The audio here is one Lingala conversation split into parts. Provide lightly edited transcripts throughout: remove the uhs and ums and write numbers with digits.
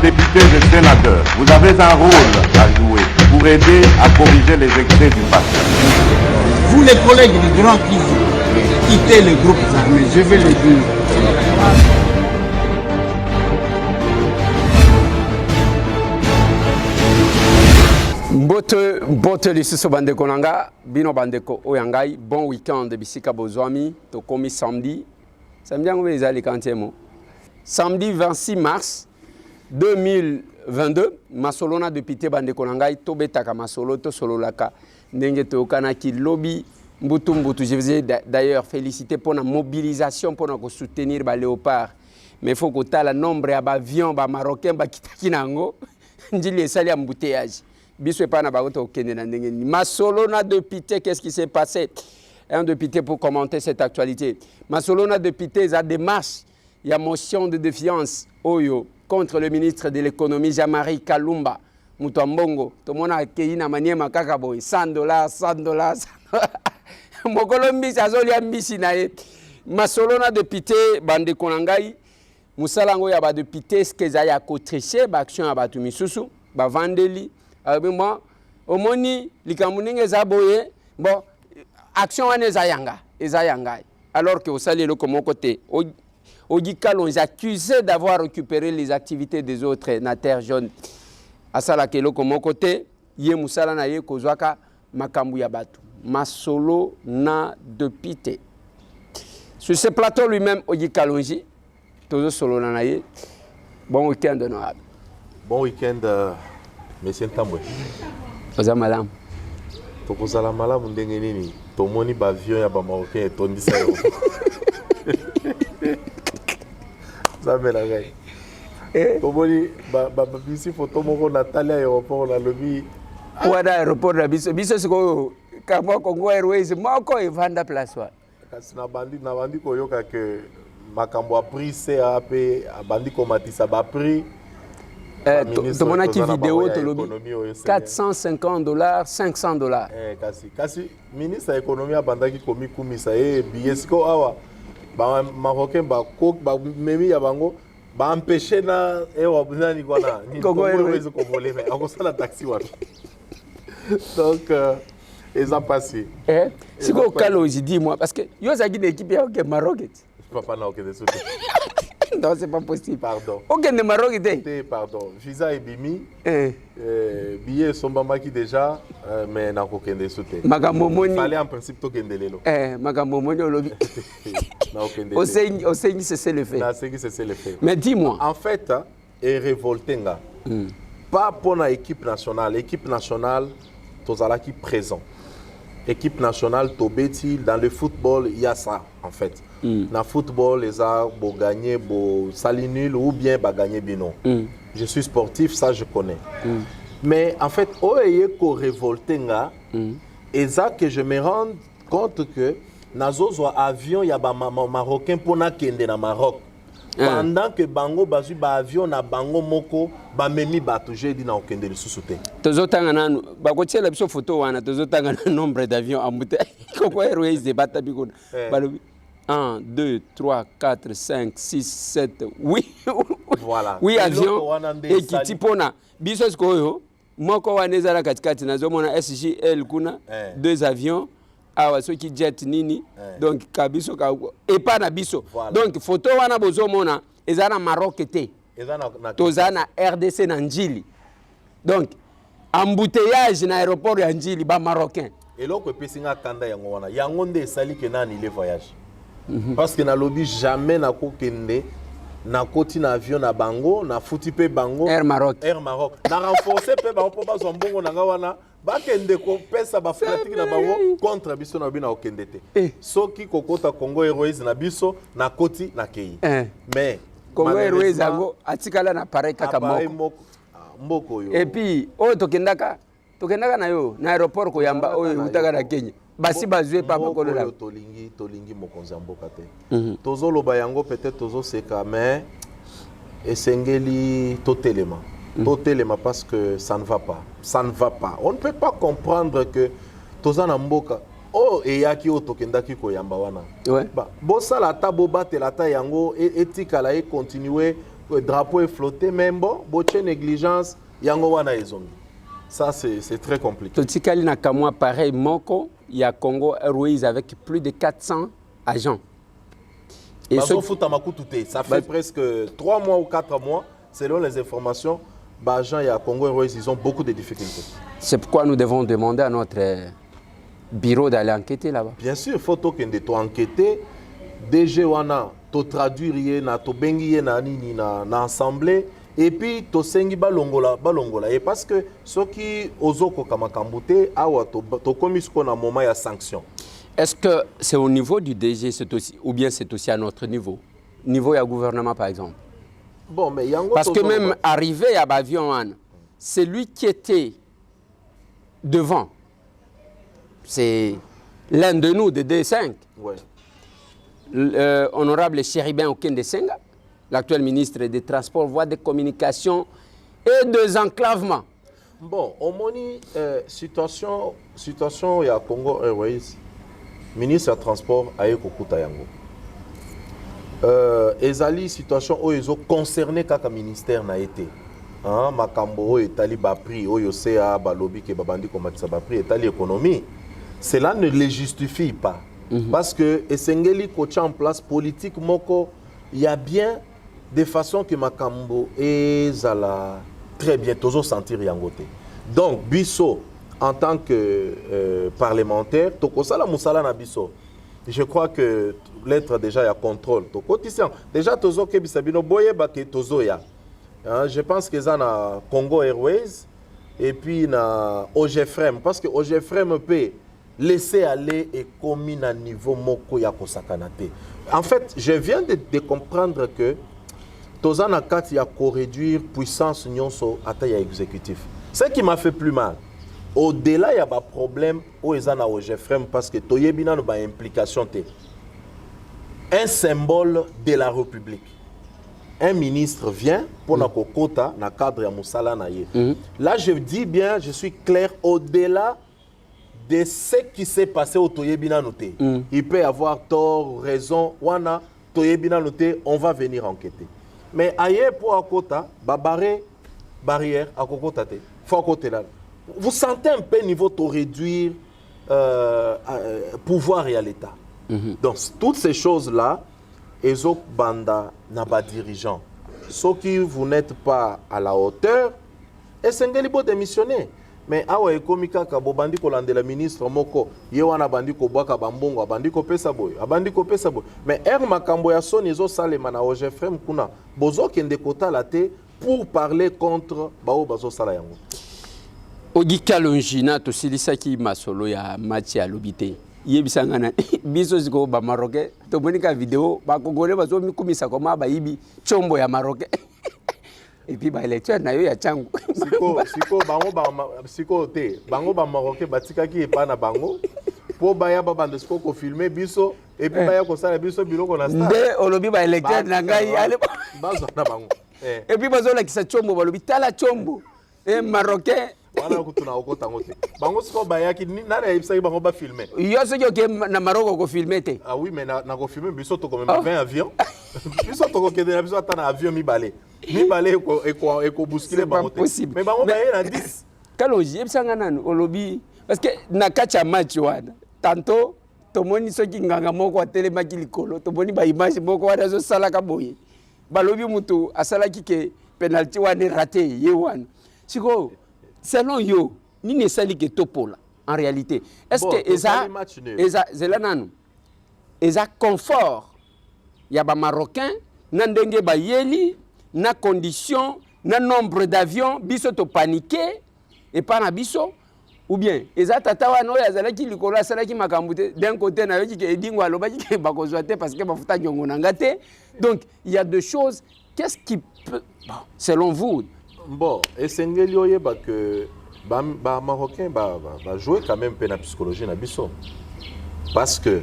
députés et sénateurs, vous avez un rôle à jouer pour aider à corriger les excès du passé. Vous les collègues du grand qui quittez les groupes armés, je vais le dire. Mbote lisusu bandeko nanga bino bandeko oyangai bon week-end bisika bozwami to komi samedi yango ezali kantiemo samedi 26 mars 2022 masolona député bandeko nangai to betaka masolo to sololaka ndenge to kanaki lobby mbutu je faisais d'ailleurs féliciter pour la mobilisation pour nous soutenir ba léopard mais faut que ta la nombre ya ba avion ba marocain ba kitaki nango ndili esali embouteillage. Masolona député, qu'est-ce qui s'est passé? Un député pour commenter cette actualité. Masolona député, il y a des marches, il y a motion de défiance Oyo contre le ministre de l'économie Jean-Marie Kalumba. Mutambongo, tout le monde a accueilli na maniema kakaboy, $100, $100. Mon Colombie, ça zoli ambisi nae. Masolona député, bande konangai, musalango ya ba député, ce que za ya kotriché, ba action ya ba tumisusu, ba vandeli. Moi, au moni, likamuninge zaboye, bon, action ane zayanga, ezayanga. Alors que au salé le comme côté, Ogikal on est accusé d'avoir récupéré les activités des autres na terre jaune. Asala ke le comme côté, ye musala na ye kozwaka makambu ya batu. Masolo na député. Sur ce plateau lui-même, Ogikal onji, tozo solo na ye. Bon week-end honorable. Bon week-end. Monsieur Ntambwe. Oza malam. Tokozala malam ndenge nini? Tomoni ba avion ya ba marocain etondisa yo. Zamela ngai. Tomoni ba bisi photo moko Natalia aéroport na lobby. Wada aéroport na biso siko kama Congo Airways moko evanda place wa. Kasi na bandi koyoka ke makambo a prix CAP bandi komatisa ba prix. Tout le monde a qui vidéo, $450, $500. Kasi ministre de l'économie a bandaki komi kumisa biesiko awa ba marocain ba kok ba memi ya bango ba empêcher na wabunani kwana ni Congo Airways ko voler mais on ça la taxi wa. Donc ils ont passé. Si ko kalo dis-moi parce que yo zaki d'équipe ya au Maroc. Papa na ok désolé. Non, c'est pas possible. Pardon. Aucun de Maroc était. Pardon. Visa et Bimi. Billets sont bambaki déjà, mais n'a aucun de sauté. Magamomoni. Il fallait en principe tout qu'un délai. Magamomoni au lobby. N'a aucun délai. Au Seigneur, c'est le fait. C'est le fait. Mais dis-moi. En fait, est révolté. Pas pour la équipe nationale. L'équipe nationale, tous à qui présent. Équipe nationale, Tobeti, dans le football, il y a ça, en fait. Dans le football, les arts, bon gagner, bon sali nul ou bien bah gagner bino. Je suis sportif, ça je connais. Mais en fait, oye ko révolté nga, et ça que je me rends compte que nazo zo avion ya ba marocain pour na kende na Maroc. Pendant que bango bazu ba avion na bango moko ba memi ba toujours dit na okende le sous-souté. Tozotanga nanu ba ko tiela biso photo wana tozotanga nombre d'avions embouté. Koko Airways de bata bikona. Balobi 1, 2, 3, 4, 5, 6, 7, 8. Voilà. Oui, avion. Et qui tipona. Bisos koyo. Moko wanezala katikati nazomona SGL kuna. 2 avions. Awa ceux qui jet nini. Donc kabiso ka et pas na biso. Donc photo wana bozomona ezana Maroc té. Tozana RDC na Njili. Donc embouteillage na aéroport ya Njili ba marocain. Et là, pesinga kanda yango wana. Yango nde sali ke nani les voyages. Parce que na lobby jamais na kokende na koti na avion na bango na futi pe bango Air Maroc. Na renforcer pe bango po ba zombongo na wana ba kende ko pesa ba fanatique na bango contre biso na bina okende te. Soki kokota Congo Airways na biso na koti na kei. Mais Congo Airways ago atikala na pareil kaka mboko yo. Et puis tokendaka na yo na aéroport ko yamba oyo utaka na Kenya. Basi bazwe pa bakolo la tolingi mokonzi mboka te. Tozo loba yango peut-être tozo seka mais esengeli totelema. Totelema parce que ça ne va pas. Ça ne va pas. On ne peut pas comprendre que toza na mboka oh eyaki otokendaki ko yamba wana. Ouais. Ba bosala ta bobate la ta yango etikala e continuer le drapeau est flotté, même bon, boche négligence, yango wana ezongi. Ça, c'est très compliqué. Totikali Nakamwa, pareil, Moko, il y a Congo Airways avec plus de 400 agents. Et ça fait presque 3 mois ou 4 mois, selon les informations, agents et à Congo Airways, ils ont beaucoup de difficultés. C'est pourquoi nous devons demander à notre bureau d'aller enquêter là-bas. Bien sûr, il faut que enquêter. DG wana, to traduire, na to bengi na nini na assemblée. Et puis, to sengi balongola. Et parce que ce qui ozoko kamakambute, awa to komisko na moment ya sanction. Est-ce que c'est au niveau du DG aussi, ou bien c'est aussi à notre niveau? Niveau du gouvernement, par exemple. Bon, mais parce que même arrivé à Bavion, c'est lui qui était devant. C'est l'un de nous, de D5. Ouais. Honorable Chéribin Okende Senga, l'actuel ministre des Transports, voies de communication et de enclavement. Bon, au moni situation il y a Congo Airways, ministre des Transports a eu kokuta yango. Ezali situation où ils ont concerné kaka ministère na été. Hein, makambo etali ba prix oyo CA balobi ke babandi komatisa ba prix etali économie. Cela ne les justifie pas. Parce que Esengeli coach en place politique moko, il y a bien des façons que makambo et zala très bien toujours sentir yangote. Donc biso en tant que parlementaire, tokosala musala na biso. Je crois que l'être déjà y a contrôle. Déjà tozo ke bisabino boye ba ke tozo ya. Je pense que ça na Congo Airways et puis na OGFREM parce que OGFREM peut laisser aller et commis à niveau moko ya kosakanate. En fait, je viens de comprendre que tozana kati ya ko réduire puissance nyonso ata ya exécutif. Ce qui m'a fait plus mal. Au-delà il y a des problèmes au ezana OGFREM parce que toyebina no ba implication te. Un symbole de la République. Un ministre vient pour na kokota na cadre ya musala na ye. Là je dis bien, je suis clair au-delà de ce qui s'est passé au Toyebina Noté. Il peut avoir tort, raison, wana Toyebina Noté, on va venir enquêter. Mais ailleurs pour Akota, barrière à Kokota, faut côté là. Vous sentez un peu niveau de réduire pouvoir et à l'État. Donc toutes ces choses-là, Ezok Banda n'a pas dirigeant. Sauf que vous n'êtes pas à la hauteur, et c'est un beau démissionner. Mais awa ekomika ka bobandi ko landela ministre moko ye wana bandi ko bwaka bambongo abandi ko pesa boy mais makambo ya soni zo salema na OGFREM kuna bozo kende kota la te pour parler contre bao bazo sala yango Ogika Longina to silisaki masolo ya match ya lobité yebisangana biso ziko ba marocain to monika vidéo ba kongole bazo mikumisa koma ba yibi chombo ya marocain. Et puis, l'électeur n'a eu à Tchangou. Bango ba marocain batika ki epa na bango po baya ba de ko filmer biso et puis baya ko sala biso biloko na star nde olobi ba électeur na ngai ale bazo na bango et puis bazo la kisa chombo balobi tala chombo et marocain wana kutuna okota ngote bango siko baya ki nana ebisa bango ba filmer yo se que na Maroc ko filmer te ah oui mais na ko filmer biso to quand même 20 avions biso to ko kede na biso atana avion mi balé eko bousculer bango te mais bango baya na 10 Kalonji ebisanga nanu olobi parce que na kacha match wana tantôt tomoni soki nganga moko atelemaki likolo tomoni ba image moko wana zo sala ka boye balobi mutu asala ki ke penalty wana raté ye wana siko selon yo ni ne sali ke topola en réalité est-ce bon, que eza zelananu eza confort ya ba marocain na ndenge ba yeli na condition na nombre d'avions biso to paniquer et pas na biso ou bien eza tata wana oyo azalaki likolo asalaki makambo te d'un côté na yoki ke edingo alobaki ke bakozwa te parce que bafuta nyongo nanga te. Donc il y a deux choses. Qu'est-ce qui peut bon, selon vous bon esengeli oyeba que ba marocain ba jouer quand même pe na psychologie na biso parce que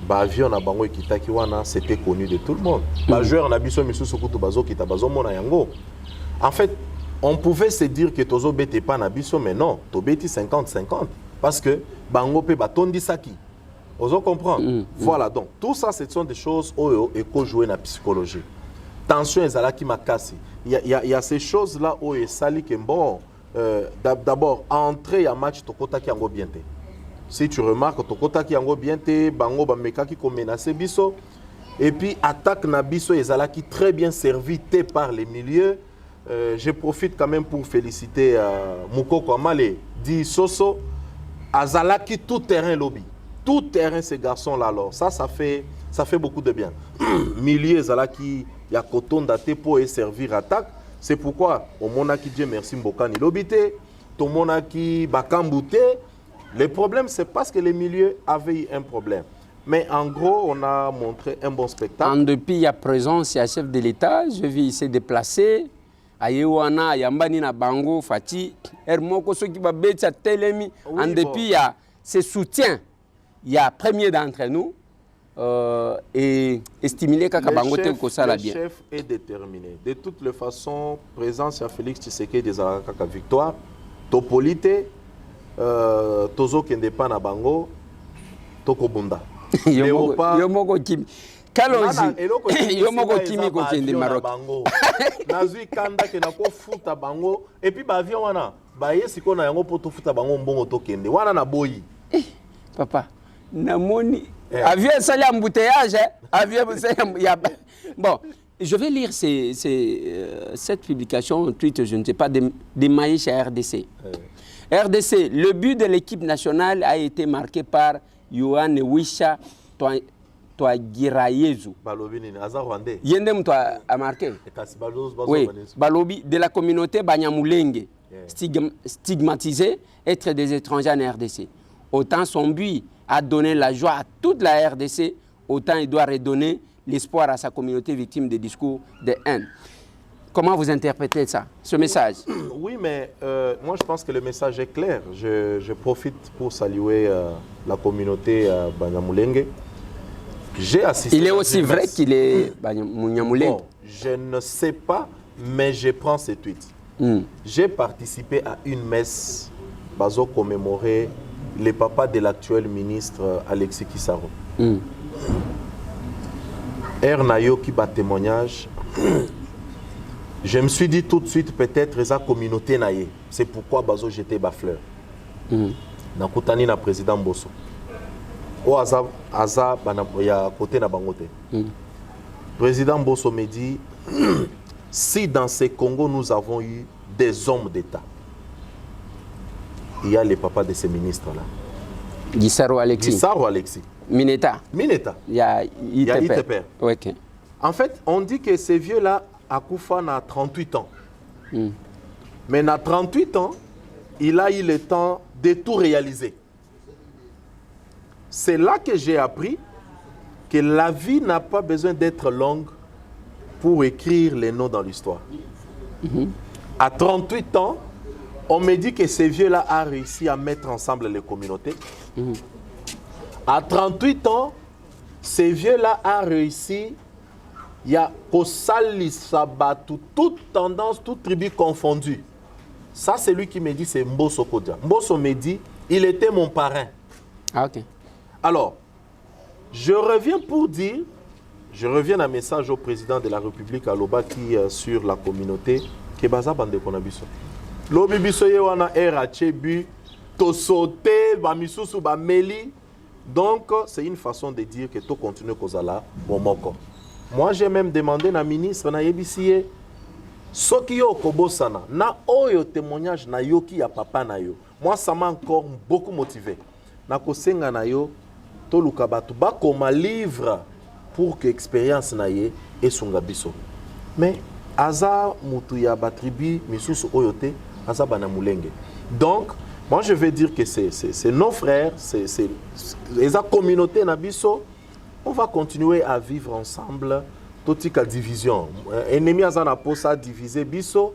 ba avion na bango ekitaki wana c'était connu de tout le monde ba joueur na biso misusu kutu bazo kita bazo mona yango en fait. On pouvait se dire que Tozo bete pas na biso, mais non, Tobeti 50-50. Parce que Bango pe batondi saki. Ozo comprendre. Voilà, donc tout ça, ce sont des choses où il faut jouer la psychologie. tension ezalaki makasi. Il y a ces choses-là où il sali que bon, d'abord, entrée à match, Tokota qui en bien. Si tu remarques, Tokota qui en bien, Bango Bameka qui menacé Bisso. Et puis, attaque Nabiso ezalaki très bien servi par les milieux. Je profite quand même pour féliciter Moukoko Amale, dit Soso, Azalaki tout terrain lobby. Tout terrain ces garçons-là. Alors, ça fait beaucoup de bien. Milieu Azalaki, il y a Koton Date pour servir attaque. C'est pourquoi, au Monaki Dieu merci Mbokani Lobité, au Monaki Bakambouté, le problème c'est parce que les milieux avaient eu un problème. Mais en gros, on a montré un bon spectacle. En dépit, il y a présence, il y a chef de l'État, je vais se déplacer. Ayewana, Yambani na Bango, Fati, Hermoko, ceux qui va bêter Telemi. En dépit, il y a ce soutien. Il y a premier d'entre nous. Et stimuler Kakabango tel que ça la bien. Le chef est déterminé. De toutes les façons, présence à Félix Tshisekedi des Arakaka victoire, Topolite, Tozo Kendepa na Bango, Tokobunda. Yomoko Kimi. Kalonji, Yomoko Kimi kokende Maroc. Nazui Kanda ke nako futa Bango et puis ba avion wana ba yesiko na yango poto futa Bango mbongo tokende. Wana na boyi. Papa, namoni avion ça l'embouteillage, avion bon, je vais lire cette publication tweet, je ne sais pas, de Maïch à RDC. RDC, le but de l'équipe nationale a été marqué par Yohan Wisha Toagirayezu. Balobi ni aza rwandais. Yendem toi a marqué. Oui, Balobi de la communauté Banyamulenge, stigmatisé, être des étrangers en RDC. Autant son but a donné la joie à toute la RDC, autant il doit redonner l'espoir à sa communauté victime des discours de haine. Comment vous interprétez ça, ce message? Oui, mais moi je pense que le message est clair. Je profite pour saluer la communauté Banyamulenge. J'ai assisté. Il est aussi vrai qu'il est Banyamulenge. Bon, je ne sais pas, mais je prends ces tweets. J'ai participé à une messe bazo commémorer le papa de l'actuel ministre Alexis Kissaro. Nayo qui bat témoignage. Je me suis dit tout de suite, peut-être, la communauté naïe. C'est pourquoi Bazo j'étais bafleur. Nakutani na président Bosso. O aza ya côté na bangote. Président Bosso me dit, si dans ces Congo nous avons eu des hommes d'État, il y a les papas de ces ministres-là. Gisaro Alexis. Gisaro Alexis. Mineta. Mineta. Il y a Iteper. Okay. En fait, on dit que ces vieux-là, Akoufa a 38 ans. Mais à 38 ans, il a eu le temps de tout réaliser. C'est là que j'ai appris que la vie n'a pas besoin d'être longue pour écrire les noms dans l'histoire. À 38 ans, on me dit que ces vieux-là ont réussi à mettre ensemble les communautés. À 38 ans, ces vieux-là ont réussi, il y a Kosali Sabatu, toute tendance, toute tribu confondue. Ça, c'est lui qui me dit, c'est Mbosso Kodia. Mbosso me dit, il était mon parrain. Ah, ok. Alors, je reviens pour dire, je reviens à un message au président de la République, à Loba, qui sur la communauté, qui est basé dans Konabiso. Lobi biso yewana erachebu, tosote, bamisusu, bameli. Donc, c'est une façon de dire que tout continue kozala bomoko. Moi, j'ai même demandé à la ministre, na yebisie, soki yo kobosana, na oyo témoignage na yo ki ya papa na yo. Moi, ça m'a encore beaucoup motivé. Na kosenga na yo, to lukabatu ba koma livre pour que expérience na ye et songa biso. Mais aza mutu ya batribi misusu oyote, aza bana mulenge. Donc, moi, je vais dire que c'est nos frères, c'est les communautés Nabiso. On va continuer à vivre ensemble, toute la division. Ennemi azana posa diviser biso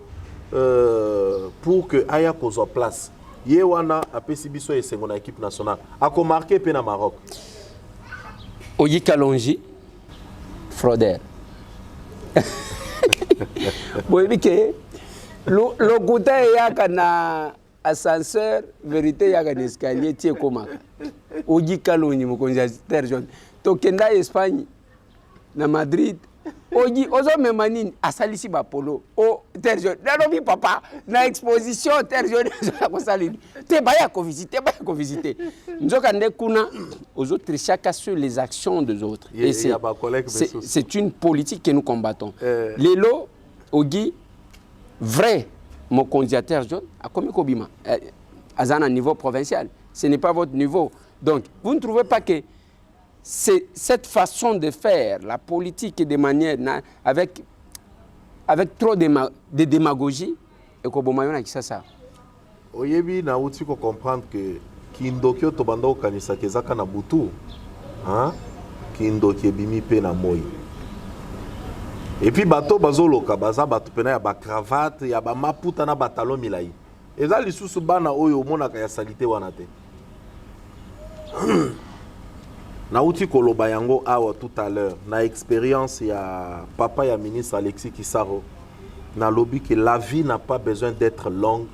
pour que aya kozo place. Yewana apesi biso et sengona équipe nationale. A ko marqué pe na Maroc. Oyi Kalonji, Froder. Boyebi ke lo kuta yaka na ascenseur, vérité yaka na escalier tie komaka. Oyi Kalonji mokonzi Terjon. Tokenda Espagne, na Madrid, Ogi, ozo memanine, asalisi ba polo. O, terre jaune. Nalobi papa, na exposition, terre jaune, te baya ko visiter, Nzoka nde kuna, ozo trichaka sur les actions des autres. Et c'est une politique que nous combattons. Lelo, Ogi, vrai, mon candidat jaune, a commis Kobima. À niveau provincial. Ce n'est pas votre niveau. Donc, vous ne trouvez pas que cette façon de faire la politique de manière avec trop de démagogie et que Bomayona qui ça. Oyebi na uti ko comprendre que kindokyo to bando kanisa kezaka na butu, hein? Kindokyo bimi pe na moi. Et puis bato bazoloka baza bato pena ya ba cravate ya ba maputa na batalo milai. Eza lisusu bana oyo monaka ya salite wana te. Na uti koloba yango awa tout à l'heure na expérience ya papa ya ministre Alexis Kisaro na lobby que la vie n'a pas besoin d'être longue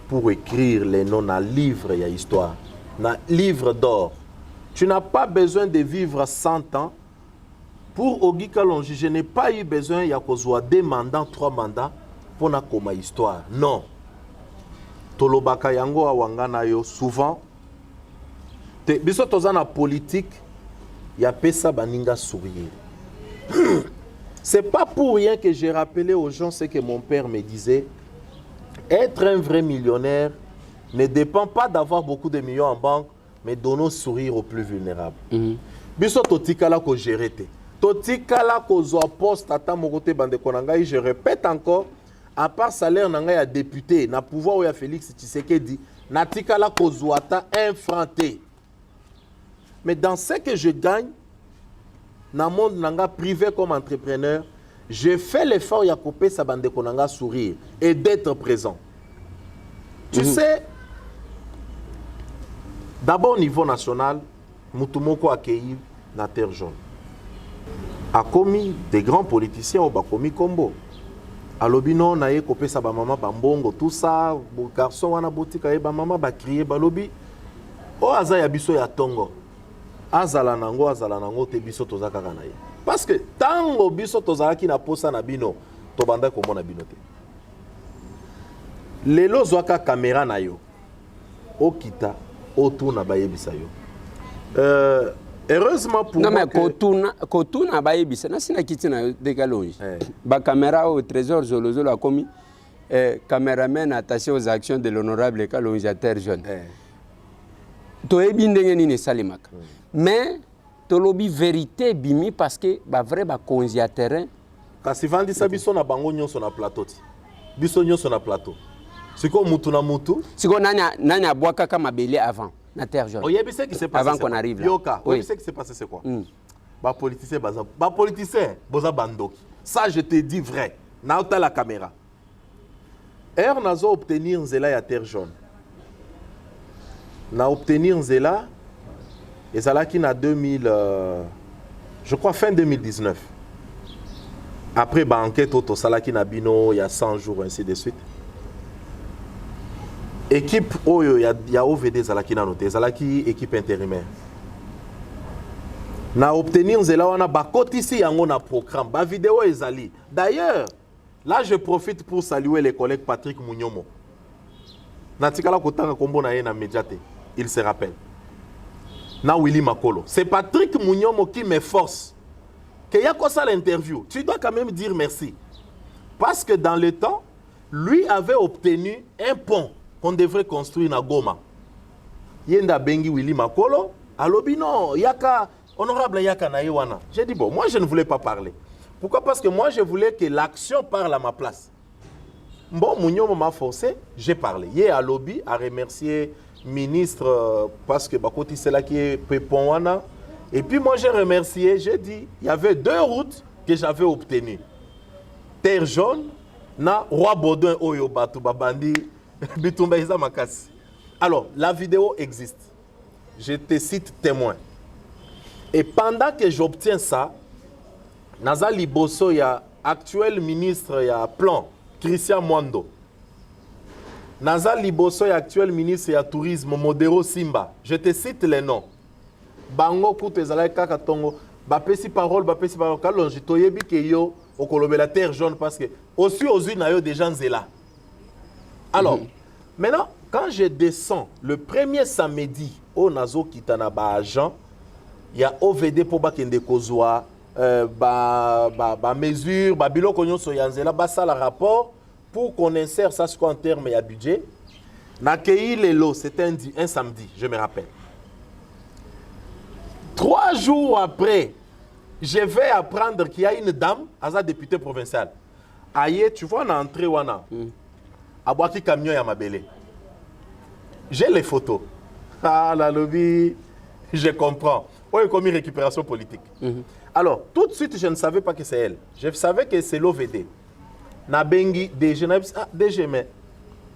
pour écrire les noms na livre ya histoire na livre d'or. Tu n'as pas besoin de vivre 100 ans pour Ogi Kalonji. Je n'ai pas eu besoin ya kozwa 2 mandats 3 mandats pour na koma histoire. Non. Tolobaka yango awangana yo souvent te biso tozana politique ya pesa baninga sourire. C'est pas pour rien que j'ai rappelé aux gens ce que mon père me disait. Être un vrai millionnaire ne dépend pas d'avoir beaucoup de millions en banque, mais donner sourire aux plus vulnérables. Biso totikala ko gérer te. Totikala ko zo poste ata mokote bande konanga, je répète encore, à part salaire nanga ya député, na pouvoir ou ya Félix Tshisekedi, na tikala ko zo ata infranté. Mais dans ce que je gagne, dans le monde nanga privé comme entrepreneur, je fais l'effort ya couper sa bande konanga sourire et d'être présent. Tu sais, d'abord au niveau national, Moutoumoko a accueilli la terre jaune. A commis des grands politiciens au Bakomi Kombo. A l'obino na ye couper sa maman bambongo tout ça, garçon wana botika ye ba maman ba crier ba lobi. O aza ya biso ya tongo. Azala nango te biso tozaka kana ye. Parce que tango biso tozalaki na posa na bino, to banda ko mona bino te. Lelo zwaka caméra na yo. Okita otuna bayebisa yo. Heureusement pour non moi mais kotuna bayebisa na sina kitina de Kalonji. Ba caméra au trésor Zolozolo a commis caméraman attaché aux actions de l'honorable Kalonji à terre jaune. Toyebi ndenge nini salimaka. Mais tolobi vérité bimi parce que ba vrai ba konzi à terrain. Kasi vandi sa biso na bango nyonso na plateau ti. Biso nyonso na plateau. Siko mutu na mutu. Siko nanya boaka kama belé avant na terre jaune. Oyebi ce qui s'est passé avant qu'on arrive là. Yoka, oyebi ce qui s'est passé c'est quoi? Ba politicien boza bandoki. Ça je te dis vrai. Na ota la caméra. Nazo obtenir nzela ya terre jaune. Na obtenir nzela et ça là qui na 2000 je crois fin 2019. Après ba enquête auto salaki na bino il y a 100 jours ainsi de suite. Équipe oyo ya OVD zalaki na noté zalaki équipe intérimaire. Na obtenir nzela wana ba kotisi yango na programme ba vidéo ezali. D'ailleurs, là je profite pour saluer les collègues Patrick Mounyomo. Na tikala kotanga kombo na ye na médiaté. Il se rappelle. Na Willy Makolo. C'est Patrick Mounyomo qui m'efforce. Que y a quoi ça l'interview. Tu dois quand même dire merci. Parce que dans le temps, lui avait obtenu un pont qu'on devrait construire na Goma. Yenda Bengi Willy Makolo. Alobi non, yaka honorable yaka na yewana. J'ai dit bon, moi je ne voulais pas parler. Pourquoi? Parce que moi je voulais que l'action parle à ma place. Bon, Mounyomo m'a forcé, j'ai parlé. Yé à lobby a remercié ministre parce que Bakoti c'est là qui est Pépon. Et puis moi j'ai remercié, j'ai dit, il y avait 2 routes que j'avais obtenues. Terre jaune, na Roi Baudouin Oyo Batu Babandi, Bitumba Isa Makasi. Alors, la vidéo existe. Je te cite témoin. Et pendant que j'obtiens ça, Nazali Bosso, il y a actuel ministre, il y a plan, Christian Mwando. Nazal Liboso est actuel ministre du Tourisme, Modero Simba. Je te cite les noms. Bango Koutezala Kakatongo, bapesi parole kalonji toyebi ke yo okolobe la terre jaune parce que aussi aux unes na yo des gens là. Alors, maintenant quand je descends le premier samedi au Nazo Kitana ba agent, il y a OVD pour bakende kozwa mesure ba biloko nyonso ya nzela ba ça le rapport pour qu'on insère ça sur en terme ya budget. Nakei lelo, c'était un samedi, je me rappelle. 3 jours après, je vais apprendre qu'il y a une dame, Aza députée provinciale. Aïe, tu vois, on a entré wana. A boaki camion ya mabele. J'ai les photos. Ah, la lobby, je comprends. Oui, comme une récupération politique. Alors, tout de suite, je ne savais pas que c'est elle. Je savais que c'est l'OVD. Nabengi, DG, ah, DG, mais.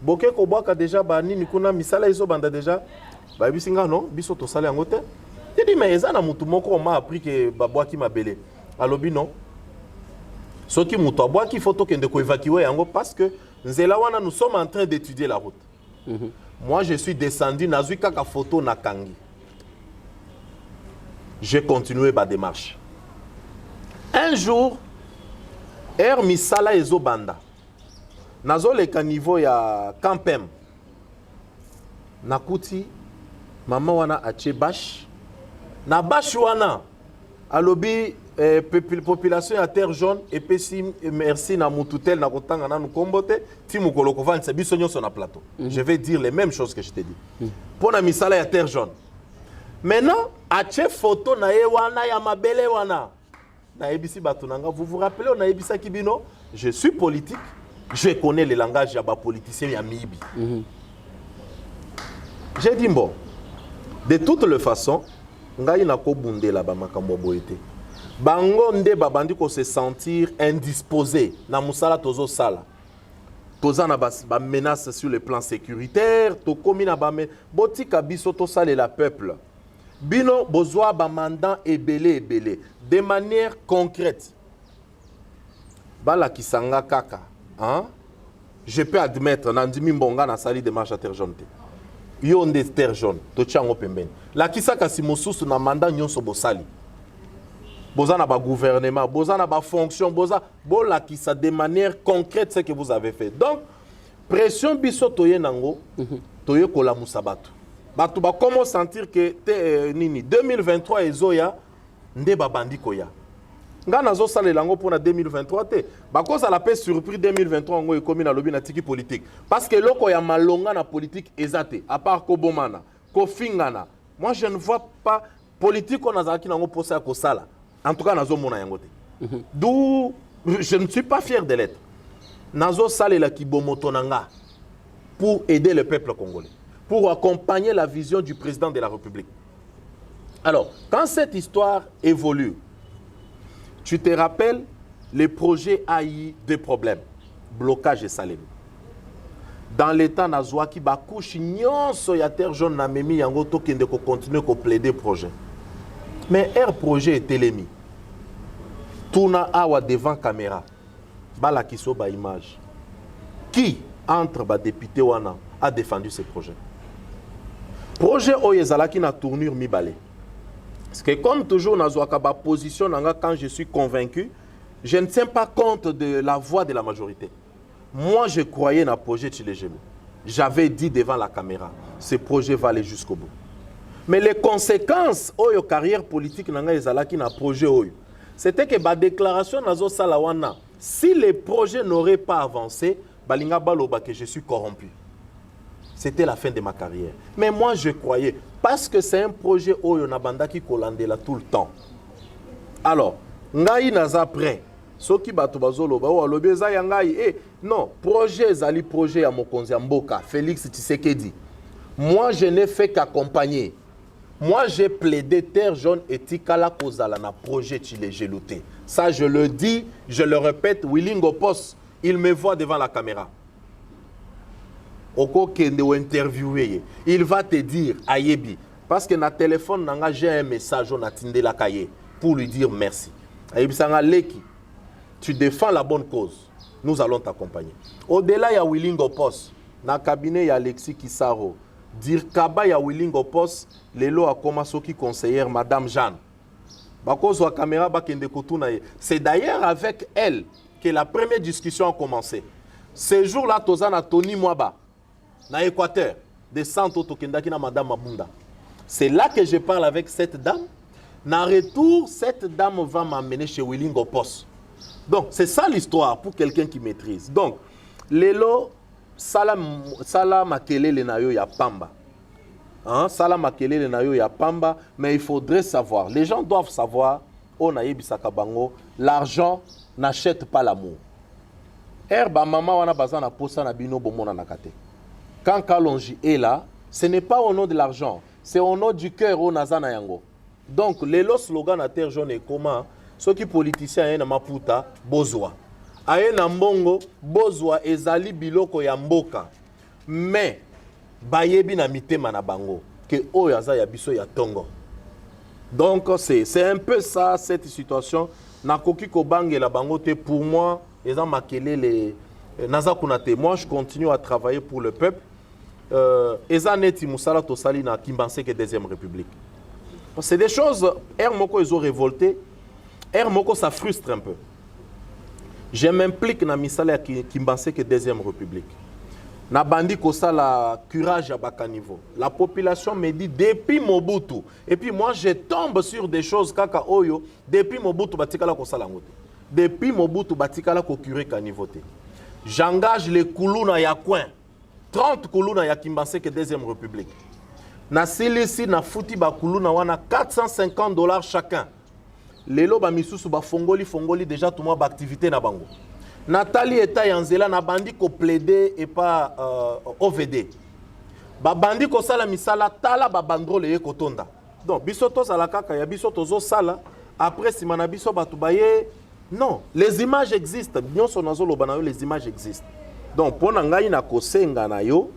Boke ko boaka déjà, bani, nikuna, misala iso banda déjà. Bah, bisinga, non, biso to sale en hôtel. Je dis, mais ça, on m'a appris que Babouaki m'a belé. Alors, non. Ce qui m'a dit qu'il faut évacuer parce que nous sommes en train d'étudier la route. Moi, je suis descendu, je suis allé photo na Kangi. J'ai continué ma démarche. Un jour, Misala Ezo Banda. Nazo le caniveau ya Campem. Nakuti, maman wana ache bash. Na Bachouana, alobi population à terre jaune et puis merci na mututel na kotanga na nukombote ti mukolo kovanza c'est biso nyonso na plateau. Je vais dire les mêmes choses que je t'ai dit. Pour na misala ya terre jaune. Maintenant, ache photo na ye wana ya mabele wana. Na ebisi batunanga, vous vous rappelez on a ebisa kibino, je suis politique, je connais le langage ya ba politicien ya mibi. J'ai dit bon, de toutes les façons ngai na ko bunde la ba makambo boyete bango nde babandi ko se sentir indisposé na musala tozo sala toza na ba menace sur le plan sécuritaire to komi na ba botika biso to sale la peuple bino bozwa ba mandat ebele de manière concrète bala kisanga kaka hein je peux admettre nandimi mbonga na sali de marche à terre jaune. Yo nde terre jaune, to tchango pembeni. La kisaka si mosusu na mandat nyonso bosali. Boza na ba gouvernement, boza na ba fonction, boza bo la kisa de manière concrète ce que vous avez fait. Donc pression biso toye nango, toye kola musabatu. Batu ba comment sentir que nini 2023 ezoya nde ba bandi koya. Nga nazo sale lango pour na 2023 te. Ba ko ça la paix surpris 2023 ngo ekomi na lobi na tiki politique. Parce que loko ya malonga na politique ezate à part ko bomana, ko fingana. Moi je ne vois pas politique on azaki nango posa ko sala. En tout cas nazo mona yango te. D'où je ne suis pas fier de l'être. Nazo sale la kibomoto nanga pour aider le peuple congolais, pour accompagner la vision du président de la République. Alors, quand cette histoire évolue, tu te rappelles, le projet a eu des problèmes. Blocage et Salem. Dans l'état, Nazwa qui bakouche nyonso ya terre jaune na memi yango to kende ko continuer ko plaider projet. Mais un projet est télémi. Tourna awa devant caméra. Bala kiso ba image. Qui entre ba député wana a défendu ce projet? Projet oyezalaki na tournure mi balé. Parce que comme toujours, dans position, quand je suis convaincu, je ne tiens pas compte de la voix de la majorité. Moi, je croyais dans le projet Tchilejeme. J'avais dit devant la caméra, ce projet va aller jusqu'au bout. Mais les conséquences de la carrière politique dans le projet, c'était que la déclaration dans Salawana, si le projet n'aurait pas avancé, que je suis corrompu. C'était la fin de ma carrière. Mais moi, je croyais, parce que c'est un projet où on a banda qui colandela tout le temps. Alors, ngai naza prêt. Soki bato bazolo ba alobi za yangai non, projet zali projet ya mokonzi ya mboka Félix Tshisekedi. Moi, je n'ai fait qu'accompagner. Moi, j'ai plaidé terre jaune et tikala kozala na projet Tchilejelouté. Ça, je le dis, je le répète, Willing au poste, il me voit devant la caméra. Il va te dire, Ayebi, parce que dans le téléphone, j'ai un message pour lui dire merci. Ayebi Sanga Leki, tu défends la bonne cause, nous allons t'accompagner. Au-delà, il y a Willing au poste, dans le cabinet, il y a Alexis Kisaro. Dire Kaba, il y a Willing au poste, Lelo a commencé qui conseillère, Madame Jeanne. bakozwa caméra bakende kotuna ye. C'est d'ailleurs avec elle que la première discussion a commencé. Ce jour-là, tozana Tony Mwaba, na Équateur, de Santo Tokendaki na Madame Mabunda. C'est là que je parle avec cette dame. Na retour, cette dame va m'amener chez Willingo Post. Donc, c'est ça l'histoire pour quelqu'un qui maîtrise. Donc, Lelo, Sala Makelele na yo ya Pamba. Hein? Sala Makelele na yo ya Pamba, mais il faudrait savoir. Les gens doivent savoir, on a yebisaka bango, l'argent n'achète pas l'amour. Herba maman wana bazana posa na bino bomona nakate. Quand Kalonji est là, ce n'est pas au nom de l'argent, c'est au nom du cœur au nazana yango. Donc, les slogan à terre jaune et comment, ceux qui politiciens na maputa bozwa. Aye na mbongo bozwa ezali biloko ya mboka. Mais bayebi na mitema na bango que oyaza ya biso ya tongo. Donc c'est un peu ça cette situation. Nakoki ko bangela bango te pour moi, eza makele les naza kunate. Moi je continue à travailler pour le peuple. Eza neti musala to sali na Kimbanse que deuxième république. C'est des choses, Moko ils ont révolté, Moko ça frustre un peu. Je m'implique dans Misala Kimbanse que deuxième république. Na bandi kosala courage à bas niveau. La population me dit depuis Mobutu. Et puis moi je tombe sur des choses kaka oyo depuis Mobutu batikala kosala ngote. Depuis Mobutu batikala ko curé kanivoté. J'engage les Koulouna ya coin. 30 Koulouna ya Kimbanse que deuxième république. Na silisi na futi ba Koulouna wana $450 chacun. Lelo ba misusu ba fongoli déjà tout moi ba activité na bango. Nathalie eta yanzela na bandi ko plaider et pas OVD. Ba bandi ko sala misala tala ba bandrole ye kotonda. Donc biso to sala kaka ya biso tozo sala après si mana biso batu baye non, les images existent. Nyonso nazolo banayo les images existent. Donc pona ngai na kosenga na yo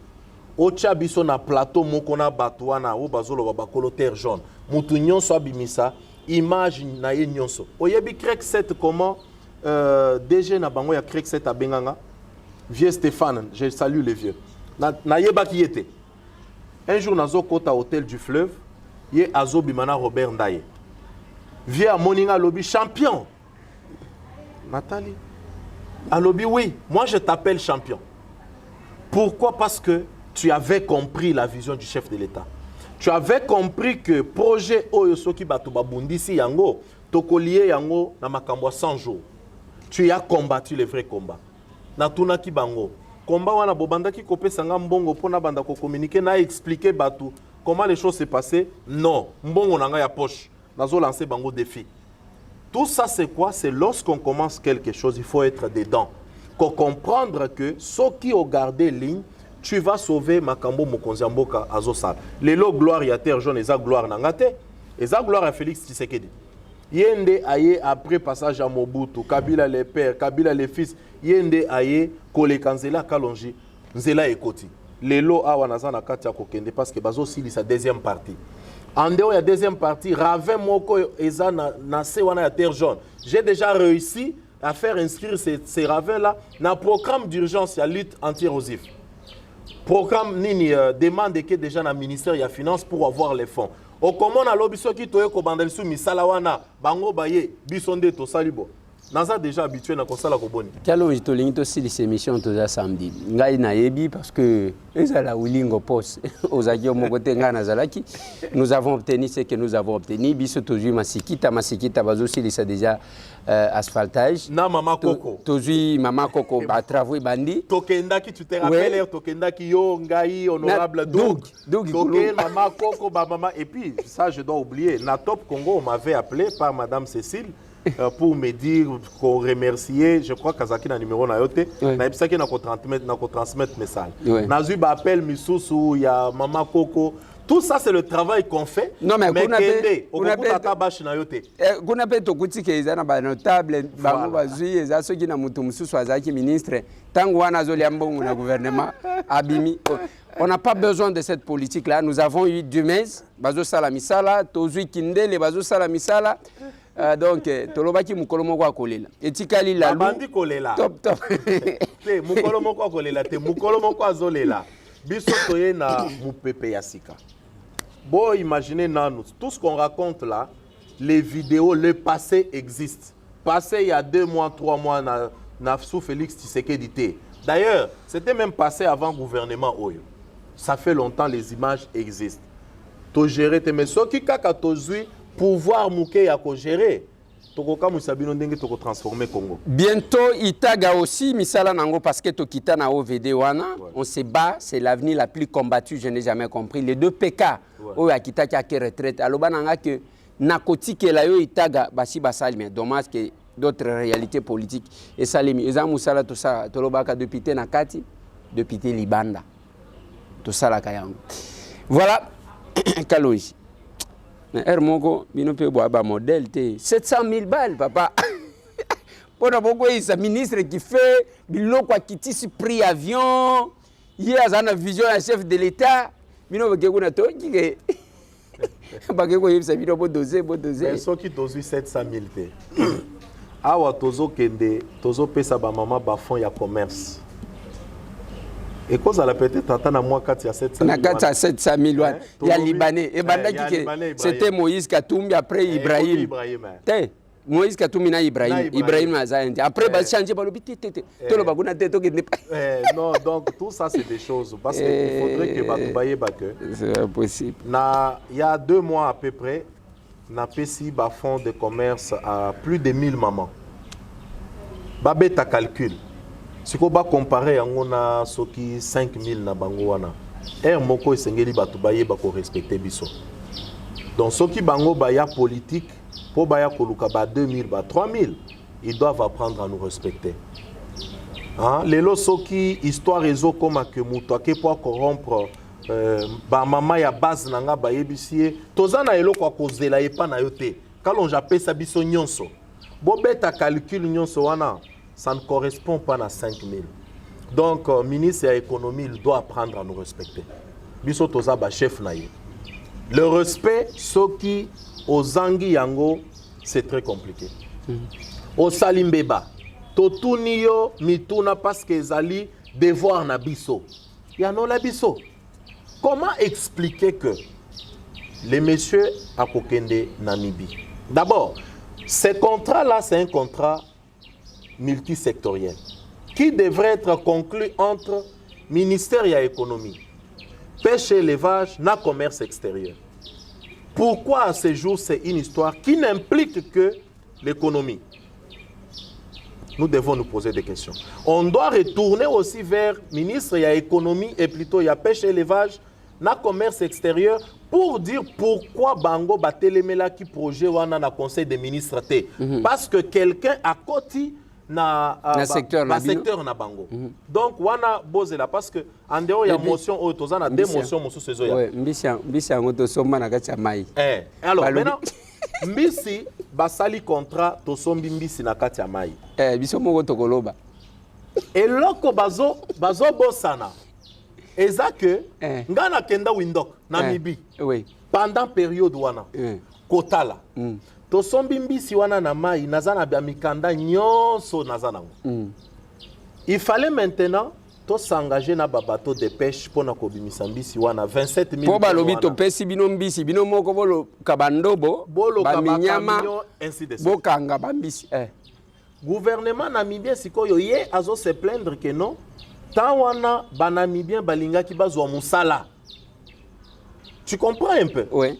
ocha biso na plateau moko na batu wana o bazolo ba bakolo terre jaune. Mutu nyonso abimisa image na ye nyonso. Oyebi Crec 7 comment DG na bango ya Crec 7 à Benganga. Vieux Stéphane, je salue les vieux. Na yeba qui était. Un jour nazo kota hôtel du fleuve, ye azo bimana Robert Ndaye. Vieux à Moninga lobby champion. Nathalie. À lobby oui, moi je t'appelle champion. Pourquoi? Parce que tu avais compris la vision du chef de l'État. Tu avais compris que projet Oyosoki Batuba Bundisi Yango, Tokolié Yango, na makambo 100 jours. Tu as combattu les vrais combats. Natuna ki bango. Combat wana bobanda ki kopé sanga mbongo pona banda ko communiquer na expliquer batu comment les choses se passaient. Non, mbongo nanga ya poche. Nazo lancer bango défi. Tout ça c'est quoi? C'est lorsqu'on commence quelque chose, il faut être dedans. Pour comprendre que ceux qui ont gardé ligne, tu vas sauver Makambo Mokonzi Mboka Azosal. Les lots gloire ya terre jaune, eza gloire nangate, eza gloire à Félix Tshisekedi. Yende aye après passage à Mobutu, Kabila les pères, Kabila les fils, yende aye Kole Kanzela Kalonji, Nzela Ekoti. Les lots awa nazana katia kokende parce que bazo sili sa deuxième partie. En dehors ya deuxième partie, Ravin Moko eza na se wana ya terre jaune. J'ai déjà réussi à faire inscrire ces ravins là dans programme d'urgence ya lutte anti-érosif. Programme nini demande que déjà dans le ministère de la Finance pour avoir les fonds. Au comment na lobiso ki toye ko bandel sou misala wana bango baye bisonde to salibo. Naza déjà habitué na kosala ko boni. Kalo to lingi to sili émission to za samedi. Ngai na yebi parce que ezala Willingo Post ozaki omokote nga nazalaki. Nous avons obtenu ce que nous avons obtenu. Biso tozui masikita bazo sili ça déjà asphaltage. Na mama koko. Tozui mama koko ba travaux bandi. Tokendaki tu te rappelles tokendaki yo ngai honorable Doug. Toke mama koko ba mama et puis ça je dois oublier na Top Congo on m'avait appelé par madame Cécile pour me dire qu'on remercier, je crois Kazaki na numéro na yote, na epsaki na ko transmettre message. Nazu ba appel misusu ya mama koko. Tout ça c'est le travail qu'on fait. Non mais kuna pe to kuti ke ezana ba notable bango bazui eza soki na mutu mususu azaki ministre tango wana zoli ambongo na gouvernement abimi. On n'a pas besoin de cette politique là. Nous avons eu Dumez, bazo sala misala, tozui kindele bazo sala misala. Donc tolobaki mukolo moko akolela etikali la bandi kolela top te mukolo moko akolela te mukolo moko azolela biso toye na mupepe ya sika. Bon imaginez nanu tout ce qu'on raconte là les vidéos, le passé existe. Passé il y a 2 mois, 3 mois, sous Félix Tshisekedi. D'ailleurs, c'était même passé avant le gouvernement Oyo. Ça fait longtemps, les images existent. Tu gères, mais ce qui a pouvoir mouké à gérer. Bientôt, Itaga aussi, Misala Nango, parce que Tokita na OVD wana, on se bat, c'est l'avenir la plus combattue, je n'ai jamais compris. Les 2 PK, Oyo Akita qui a retraite, alors bananga que Nakoti ke la yo Itaga, basi basali, mais dommage que d'autres réalités politiques. Et ça, les Eza Moussala, tout ça, Tolobaka député Nakati, député Libanda. Tout ça, la Kayango. Voilà, Kaloïs. Hermoko, bino pe boaba modèle, 700 000 balles, papa. Pour le ministre qui fait, bilo quoi qui tisse prix avion, il y a une vision à chef de l'État, bino ba kekuna to ki ba keko yebisa bino bo doser. Mais ceux qui dosent 700 000 té. Awa tozo kende, tozo pesa ba maman ba fond ya commerce. Et cause à la peut-être attendre moi 4 à 700 000. 4 à 700 000 il y a Libanais. Et c'était Moïse Katoumbi après Ibrahim. Moïse Katoumbi na Ibrahim Azaïn. Après bah changer par le petit tout le baguna tête non, donc tout ça c'est des choses parce qu'il faudrait que Batoubaye que c'est impossible. Il y a 2 mois à peu près, na pesi ba fonds de commerce à plus de 1000 mamans. Babeta calcul. Si on va comparer à ce qui 5 000 na bango wana, moko esengeli Batoubaye ba ko respecter biso. Donc ce qui bango ba ya politique pour baya koluka ba 2000 ba 3000, ils doivent apprendre à nous respecter. Hein, les lots qui histoire réseau comme que muto ke pour corrompre ba mama ya base nanga ba yebisie tozana elo kwa kozela epa na yote. Quand on jappelle ça biso nyonso. Bobeta calcul nyonso wana. Ça ne correspond pas à 5 000. Donc, ministre de l'économie, il doit apprendre à nous respecter. Biso toza ba chef naïe. Le respect, ce qui aux Angi Yango, c'est très compliqué. Au Salimbeba, Totuniyo, Mituna, parce que Zali, devoir na biso. Yano la biso. Comment expliquer que les messieurs à Kokende Namibie? D'abord, ce contrat-là, c'est un contrat multisectoriel qui devrait être conclu entre ministère et économie, pêche et élevage, na commerce extérieur. Pourquoi à ce jour c'est une histoire qui n'implique que l'économie? Nous devons nous poser des questions. On doit retourner aussi vers ministre et économie et plutôt il y a pêche et élevage, na commerce extérieur pour dire pourquoi Bango batelemela qui projet wana na conseil des ministres té. Parce que quelqu'un a côté na secteur na bango. Donc wana bozela parce que en dehors il y a motion au tozana deux motions mosu sezo ya. Ouais, mbisi ngoto soma na kati ya mai. Alors maintenant mbisi basali contrat to sombi mbisi na kati ya mai. Biso moko tokoloba. Et loko bazo bosana. Eza que ngana kenda windok Namibie. Oui. Pendant période wana. Kotala. To sombi mbisi wana na mai nazana bia mikanda nyonso nazana. Il fallait maintenant to s'engager na bateau de pêche pour na kobimisa mbisi wana 27 000. Po balobi to pesi bino mbisi bino moko bolo kabandobo ba minyama ainsi de suite. Bo kanga ba mbisi. Gouvernement namibien sikoyo ye azo se plaindre que non tawana ba namibien balinga ki bazwa musala. Tu comprends un peu? Oui.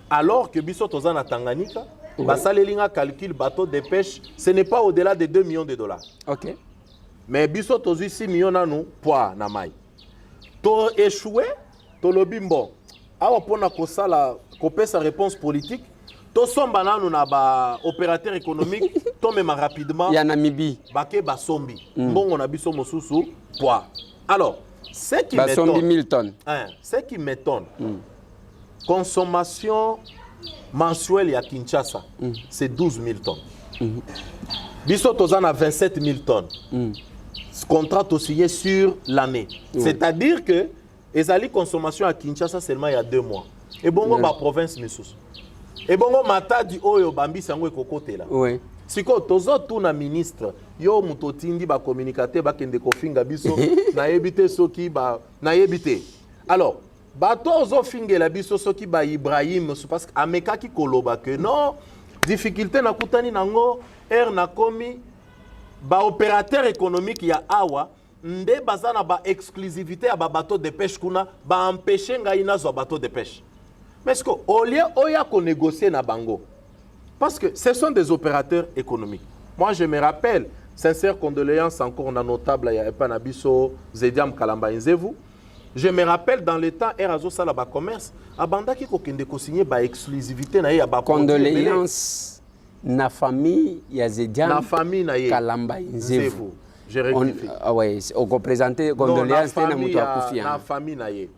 Alors que biso toza na Tanganyika, basalelinga calcul bateau de pêche, ce n'est pas au-delà de 2 millions de dollars. OK. Mais biso tozu 6 millions na nous poa na mai. To échoué, to lobimbo. Awa pona ko sala ko pesa réponse politique. To somba na nous na ba opérateur économique, to même rapidement. Ya Namibie. Bake ba sombi. Bon on a biso mosusu poa. Alors, ce qui m'étonne. Ba sombi 1000 tonnes. Ce qui m'étonne. Consommation mensuelle à Kinshasa, c'est 12 000 tonnes. Biso tozan a 27 000 tonnes. Ce contrat est signé sur l'année. C'est-à-dire que les consommation à Kinshasa seulement il y a 2 mois. Et bon, ma province Missous. Et bon, mata di oyo bambi sango e kokote là. Oui. Siko tozo tuna ministre yo mutotindi ba communicateur ba kende kofinga biso na yebite soki ba na yebite. Alors bato ozo finge la biso soki ba Ibrahim parce que ameka ki koloba que non difficulté na kutani nango na komi ba opérateur économique ya awa nde bazana ba exclusivité ya ba bateau de pêche kuna ba empêcher ngai nazo bateau de pêche. Mais est-ce que au lieu oya ko négocier na bango parce que ce sont des opérateurs économiques. Moi je me rappelle sincère condoléances encore na notable ya Epanabiso Zediam Kalamba Nzevu. Je me rappelle dans le temps Erazo sala ba commerce abanda ki ko kende ko signer ba exclusivité na ya ba condoléances na famille ya Zediam na famille na ye Kalamba Nzevu. Je rectifie. Ah ouais, on représentait condoléances na mutu akufia. Na famille na ye.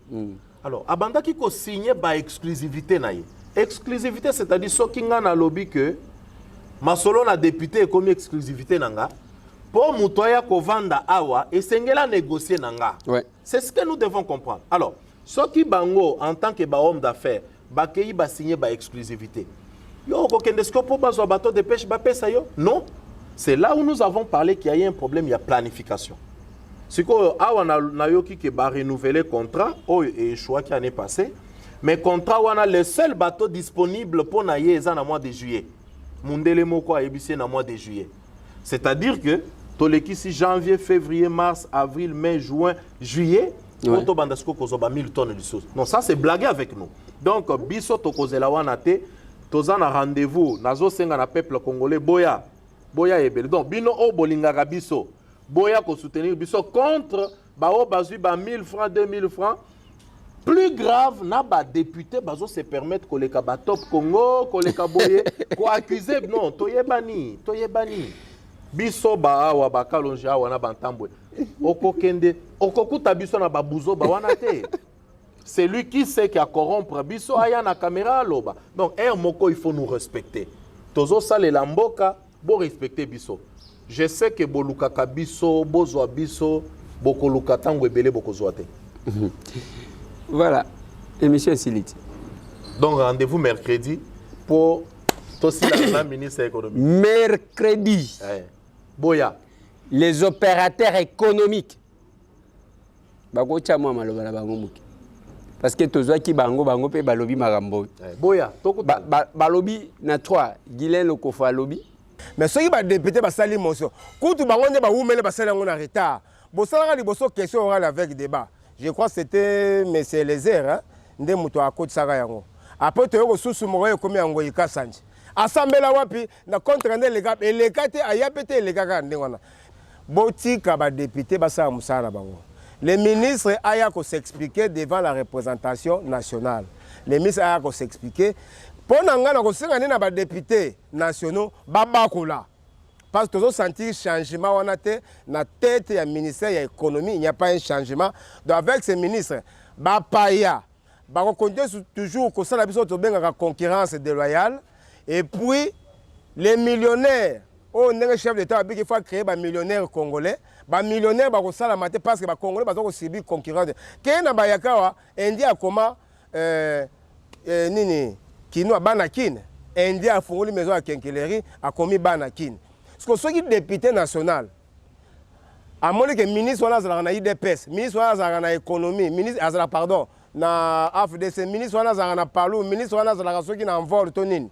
Alors abanda ki ko signer ba exclusivité na ye. Exclusivité c'est-à-dire so ki nga na lobby que masolo na député comme exclusivité nanga. Pour Moutoya Kovanda Awa et Sengela négocier nanga. Ouais. C'est ce que nous devons comprendre. Alors, ce qui bango en tant que homme d'affaires, bakei ba signer ba exclusivité. Yo kokendesko pour bazo bateau de pêche ba pesa yo? Non. C'est là où nous avons parlé qu'il y a un problème, il y a planification. C'est que awa na yoki ke ba renouveler contrat et choix qui année passée, mais contrat wana le seul bateau disponible pour na yeza na mois de juillet. Mundele moko a ebissé na mois de juillet. C'est-à-dire que toleki si janvier, février, mars, avril, mai, juin, juillet, auto bandasko kozoba 1000 tonnes de sauce. Non, ça c'est blaguer avec nous. Donc biso to kozela wana te, tozana rendez-vous, nazo senga na peuple congolais boya ebele. Donc bino o bolingaka biso, boya ko soutenir biso contre ba o bazui ba 1000 francs, 2000 francs. Plus grave, na ba député bazo se permettre ko leka ba top Congo, ko leka boye, ko accuser non, toyebani. Biso ba awa ba kalonji awa na bantambwe. Okokende, okokuta biso na babuzo ba wana te. C'est lui qui sait qu'il a corrompre biso aya na caméra loba. Donc moko il faut nous respecter. Tozo sale la mboka, bo respecter biso. Je sais que boluka ka biso, bozo biso, bokoluka tango ebele bokozwa te. Voilà. Émission Siliti. Donc rendez-vous mercredi pour aussi la ministre de l'économie. Mercredi. Boya. Les opérateurs économiques. Parce que tous qui bango pe balobi marambo. Boya. Balobi na 3. Guilain le kofa lobby. Mais ceux qui va député ba sali motion. Koutu bango ne ba oumele ba sali en retard. Bo sala li boso question oral avec débat. Je crois que c'était M. Lézer, hein, nde muto akoti saka yango. Après tu yo susu moko komi yango ikasanji. Assemblée wapi na contre les lekate ayapete lekaka ndengwana. Botika ba député ba sa musala bango. Les ministres aya ko s'expliquer devant la représentation nationale. Les ministres aya ko s'expliquer pour nanga na ko senga na ba députés nationaux babakola. Parce que nous avons senti un changement dans la tête du ministère de l'économie. Il n'y a pas un changement. Donc avec ces ministres, Bapaya, on continue toujours que ça a une concurrence déloyale. Et puis, les millionnaires, on est chef d'État, il faut créer des millionnaires congolais. Les millionnaires, parce que les Congolais ont subi la concurrence. Quand on a India, comment Kino Banakin, India a fourni une maison à Kenkeleri, a commis Banakin. Parce que ceux qui sont députés nationaux, à moins que le ministre soit na IDPS, ministre soit na économie, ministre pardon, na AFDC, ministre soit na Palou, ministre soit na ceux qui na envol tonine.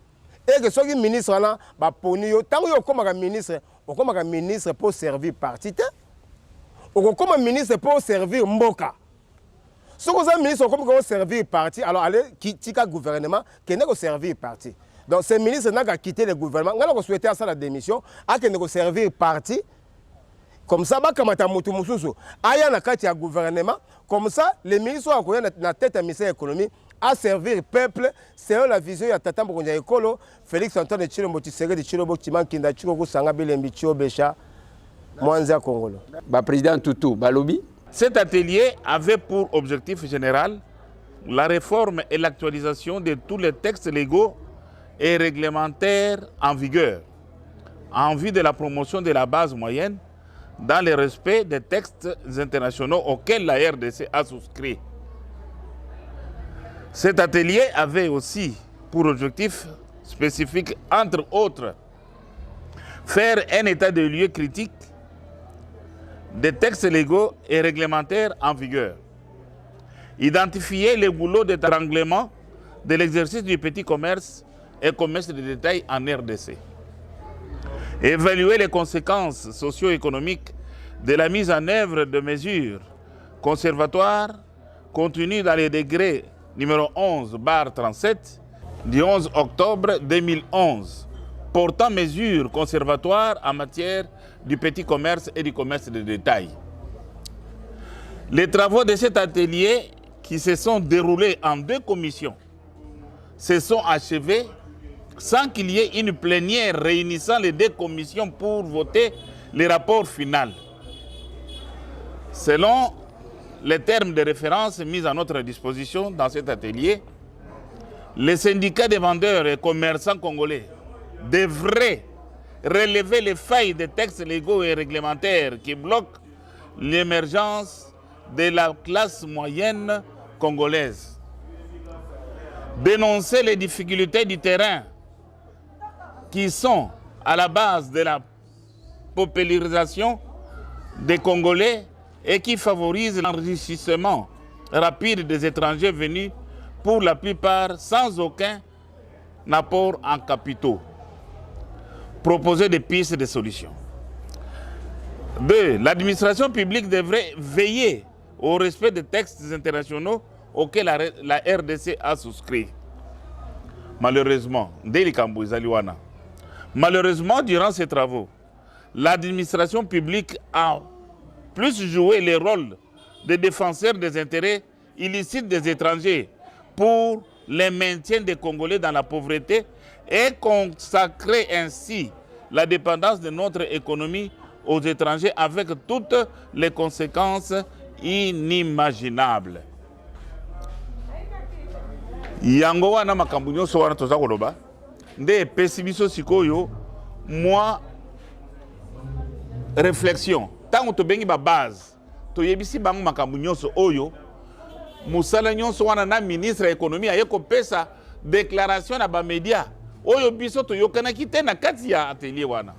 Et que ceux qui ministre là, ba poni yo, tant yo comme ministre, on comme ministre pour servir parti, on comme ministre pour servir mboka. Si vous avez ministre comme servir parti, alors allez quitter le gouvernement, qui n'est pas servir parti. Donc, ces ministres n'ont qu'à quitter le gouvernement. Nous avons souhaité à ça la démission, à qu'il ne servir parti. Comme ça, comme tu as moutou moussou, aya na kati ya gouvernement. Comme ça, les ministres ont connu la tête du ministère de l'économie à servir le peuple. C'est la vision de Tata Mbokonja Ekolo, Félix Antoine Tshilombo Tshisekedi de Tshilombo Timankinda Tshilombo Sanga Bilembi Tshio Becha, Mwanza Congolo. Président Toutou, Balobi. Cet atelier avait pour objectif général la réforme et l'actualisation de tous les textes légaux et réglementaires en vigueur, en vue de la promotion de la base moyenne dans le respect des textes internationaux auxquels la RDC a souscrit. Cet atelier avait aussi pour objectif spécifique, entre autres, faire un état de lieu critique des textes légaux et réglementaires en vigueur, identifier les boulots d'étranglement de l'exercice du petit commerce et commerce de détail en RDC. Évaluer les conséquences socio-économiques de la mise en œuvre de mesures conservatoires contenues dans les décrets numéro 11/37 du 11 octobre 2011 portant mesures conservatoires en matière du petit commerce et du commerce de détail. Les travaux de cet atelier qui se sont déroulés en 2 commissions se sont achevés sans qu'il y ait une plénière réunissant les 2 commissions pour voter le rapport final. Selon les termes de référence mis à notre disposition dans cet atelier, les syndicats des vendeurs et commerçants congolais devraient relever les failles des textes légaux et réglementaires qui bloquent l'émergence de la classe moyenne congolaise. Dénoncer les difficultés du terrain qui sont à la base de la paupérisation des Congolais et qui favorisent l'enrichissement rapide des étrangers venus pour la plupart sans aucun apport en capitaux. Proposer des pistes de solutions. 2. L'administration publique devrait veiller au respect des textes internationaux auxquels la RDC a souscrit. Malheureusement, durant ces travaux, l'administration publique a plus joué le rôle de défenseur des intérêts illicites des étrangers pour le maintien des Congolais dans la pauvreté et consacrer ainsi la dépendance de notre économie aux étrangers avec toutes les conséquences inimaginables. Yango wana makambo nyonso wana toza koloba nde epesi biso sikoyo mwa réflexion tango tobengi ba base toyebisi bango makambo nyonso oyo musala nyonso wana na ministre ya économie aye kopesa déclaration na ba média oyo biso toyokanaki te na kati ya atelier wana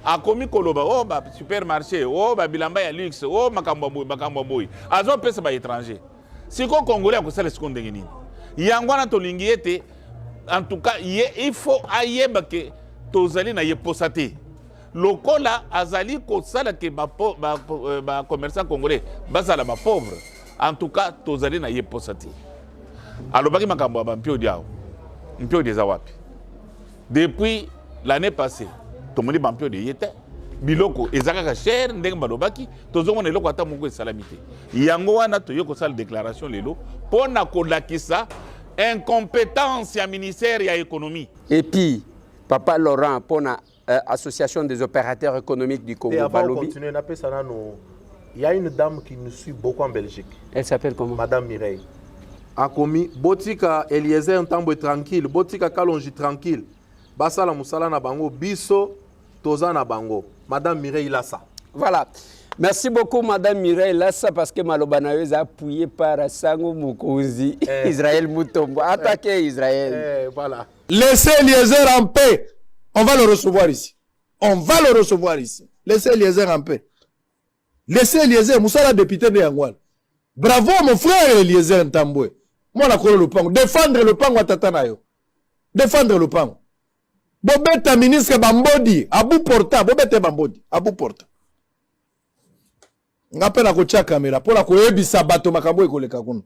akomi koloba o ba supermarché o ba bilamba ya luxe o makambo boy azo pesa ba étranger siko congolais akosala siko ndenge nini yango wana tolingi ete en tout cas il faut ayeba ke tozali na yeposa te lokola azali kosala ke ba commerçant congolais bazala ba pauvre en tout cas tozali na yeposa te alobaki makambo ba mpio diao mpio des awapi depuis l'année passée tomoni ba mpio de yete biloko ezakaka cher ndenge balobaki tozomona eloko ata moko esalami te yango wana toyoko sala déclaration lelo pona kolakisa incompétence ya ministère ya économie. Et puis papa Laurent pona association des opérateurs économiques du Congo. Et avant de continuer, il y a une dame qui nous suit beaucoup en Belgique. Elle s'appelle comment? Madame Mireille. Akomi, Botika Eliezer Ntambo tranquille, Botika Kalonji tranquille. Basala Musala na bango, Biso Toza na bango. Madame Mireille Lassa. Voilà. Merci beaucoup Madame Mireille Lassa parce que Malobanaeuse a appuyé par Sango Mukonzi, Israël Mutombo. Attaquez Israël. Voilà. Laissez Eliezer en paix. On va le recevoir ici. On va le recevoir ici. Laissez Eliezer en paix. Laissez Eliezer. Moussa député de Yangwal. Bravo mon frère Eliezer Ntambwe. Moi la kolo le pango. Défendre le pango à Tatanayo. Défendre le pango. Bobeta ministre Bambodi. Abou Porta. Bobeta Bambodi. Abou Porta. Ngapela kocha kamera. Pola koyebisa bato makambo ekoleka kuno.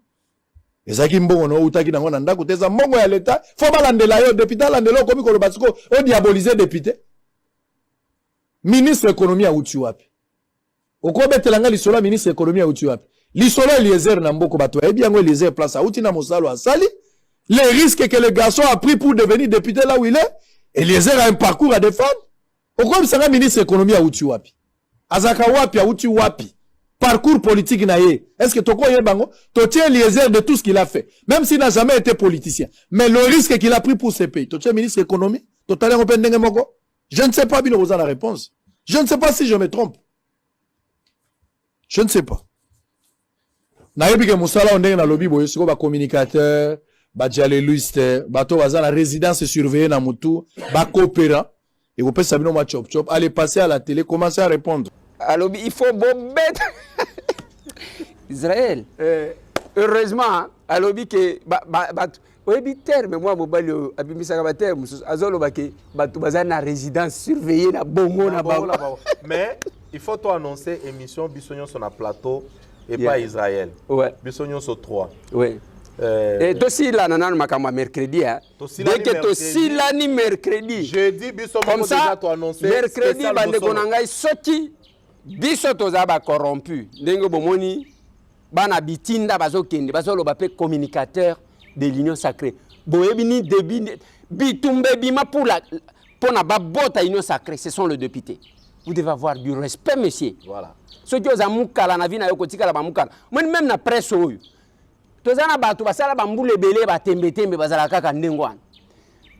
Ezaki mbongo no utaki nango na ndako teza mbongo ya leta fo balandela yo député landelo komi ko basiko o diaboliser député ministre économie a uti wapi okobetela nga lisolo ministre économie a uti wapi lisolo Eliezer na mboko bato ebi yango Eliezer place a uti na mosalo asali les risques que le garçon a pris pour devenir député là où il est Eliezer a un parcours à défendre okobisanga ministre économie a uti wapi azaka wapi a uti wapi parcours politique naïe. Est-ce que Toko Yebango, Totier Eliezer de tout ce qu'il a fait, même s'il n'a jamais été politicien, mais le risque qu'il a pris pour ce pays, Totier ministre de l'économie, Total Européen Dengemoko, je ne sais pas bien la réponse. Je ne sais pas si je me trompe. Je ne sais pas. Naïbi que Moussala on na lobby boye siko ba communicateur, ba dialéliste, ba to baza la résidence surveillée na mutu, ba coopérant, et vous pouvez savoir moi chop chop, allez passer à la télé, commencer à répondre. Alors, il faut bomber Israël. Heureusement, alors que oyebi terme moi mobali abimisaka ba terme azoloba ke bato baza na résidence surveillée na bongo na bango. Mais il faut toi annoncer émission Bissonyon sur un plateau et pas Israël. Ouais. Bissonyon sur 3. Ouais. Et aussi là nanan makamba mercredi hein. Dès que aussi là ni mercredi. Jeudi Bissonyon comme ça toi annoncer mercredi bande konanga soki biso toza ba corrompu. Ndenge bomoni bana bitinda bazokende bazoloba pe communicateur de l'union sacrée. Boyebi ni débit bitumbe bima pour la na babota union sacrée, ce sont les députés. Vous devez avoir du respect, monsieur. Voilà. Ceux qui ont mukala na vina yoko tika la bamukala. Même na presse oyo. Tozana bato basala bambule belé batembe tembe bazala kaka ndengwana.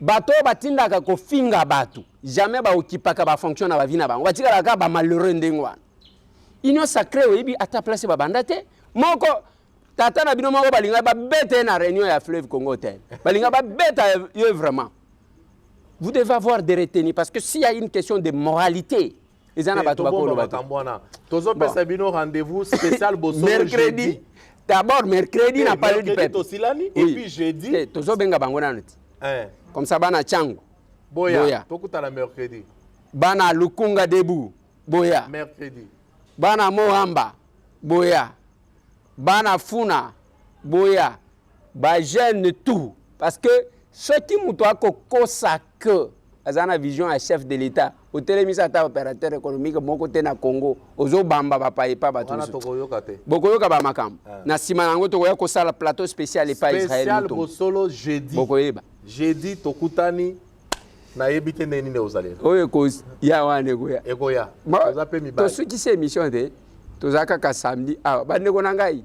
Bato batinda ka ko finga bato. Jamais ba okipaka ba fonction na ba vina bango. Batika la ka ba malheureux ndengwana. Union sacrée oyebi ata place ba bandate. Moko tata na bino moko balinga ba bête na réunion ya fleuve Congo tel. Balinga ba bête yo vraiment. Vous devez avoir des retenues parce que s'il y a une question de moralité, ils en ont pas trop le bateau. Tozo pesa bino rendez-vous spécial bosso mercredi. D'abord mercredi n'a pas eu du peuple. Et puis jeudi. Tozo benga bango na net. Comme ça bana chango. Boya. Tokuta la mercredi. Bana lukunga debu. Boya. Mercredi. Bana mohamba. Boya. Bana funa. Boya. Ba jeune tout parce que ce qui moutoua kokosa que azana vision à chef de l'État au télémis ata opérateur économique mon côté na Congo ozo bamba papa et pas bato bokoyoka ba makam na sima nango tokoya ko sala plateau spécial et pas Israël spécial bosolo jeudi bokoyeba jeudi tokutani na yebite neni ne ozalé oyo ko ya wane goya ekoya tozape mi ba to suki se émission de tozaka ka samedi ah bande ko nangai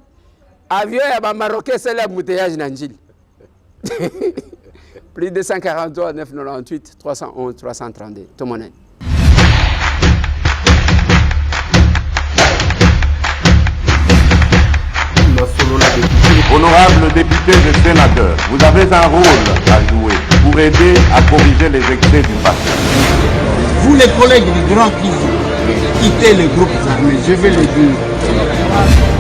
avion ya ba marocain c'est la bouteillage na njili. Plus de 143 998 311 332. Tout le monde. Honorables députés et sénateurs, vous avez un rôle à jouer pour aider à corriger les excès du passé. Vous les collègues du Grand qui quittez les groupes armés, je vais le dire.